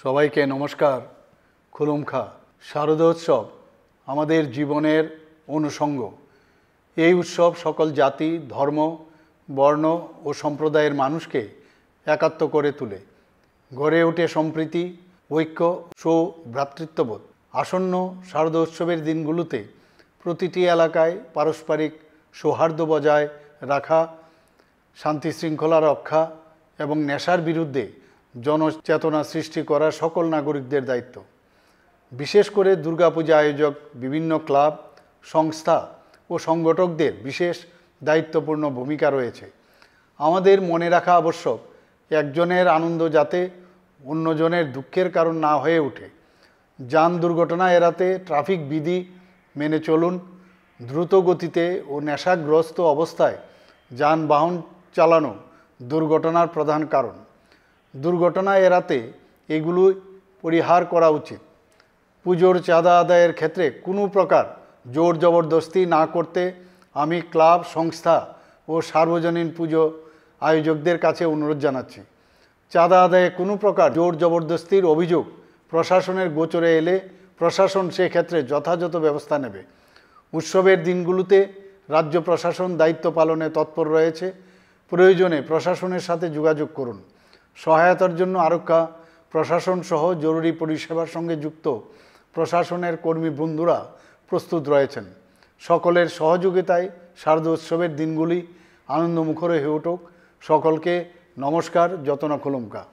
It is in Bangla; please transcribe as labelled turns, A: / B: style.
A: সবাইকে নমস্কার। খুলুমখা। শারদোৎসব আমাদের জীবনের অনুষঙ্গ। এই উৎসব সকল জাতি, ধর্ম, বর্ণ ও সম্প্রদায়ের মানুষকে একাত্ম করে তোলে। গড়ে ওঠে সম্প্রীতি, ঐক্য, ভ্রাতৃত্ববোধ। আসন্ন শারদোৎসবের দিনগুলোতে প্রতিটি এলাকায় পারস্পরিক সৌহার্দ্য বজায় রাখা, শান্তি শৃঙ্খলা রক্ষা এবং নেশার বিরুদ্ধে জনচেতনা সৃষ্টি করা সকল নাগরিকদের দায়িত্ব। বিশেষ করে দুর্গাপূজা আয়োজক বিভিন্ন ক্লাব, সংস্থা ও সংগঠকদের বিশেষ দায়িত্বপূর্ণ ভূমিকা রয়েছে। আমাদের মনে রাখা আবশ্যক, একজনের আনন্দ যাতে অন্যজনের দুঃখের কারণ না হয়ে ওঠে। যান দুর্ঘটনা এড়াতে ট্রাফিক বিধি মেনে চলুন। দ্রুত গতিতে ও নেশাগ্রস্ত অবস্থায় যানবাহন চালানো দুর্ঘটনার প্রধান কারণ। দুর্ঘটনা এড়াতে এগুলো পরিহার করা উচিত। পুজোর চাঁদা আদায়ের ক্ষেত্রে কোনো প্রকার জোর জবরদস্তি না করতে আমি ক্লাব, সংস্থা ও সার্বজনীন পুজো আয়োজকদের কাছে অনুরোধ জানাচ্ছি। চাঁদা আদায়ে কোনো প্রকার জোর জবরদস্তির অভিযোগ প্রশাসনের গোচরে এলে প্রশাসন সেক্ষেত্রে যথাযথ ব্যবস্থা নেবে। উৎসবের দিনগুলোতে রাজ্য প্রশাসন দায়িত্ব পালনে তৎপর রয়েছে। প্রয়োজনে প্রশাসনের সাথে যোগাযোগ করুন। সহায়তার জন্য আরক্ষা প্রশাসন সহ জরুরি পরিষেবার সঙ্গে যুক্ত প্রশাসনের কর্মী বন্ধুরা প্রস্তুত রয়েছেন। সকলের সহযোগিতায় শারদোৎসবের দিনগুলি আনন্দমুখর হয়ে উঠুক। সকলকে নমস্কার। যতনা খুলুমকা।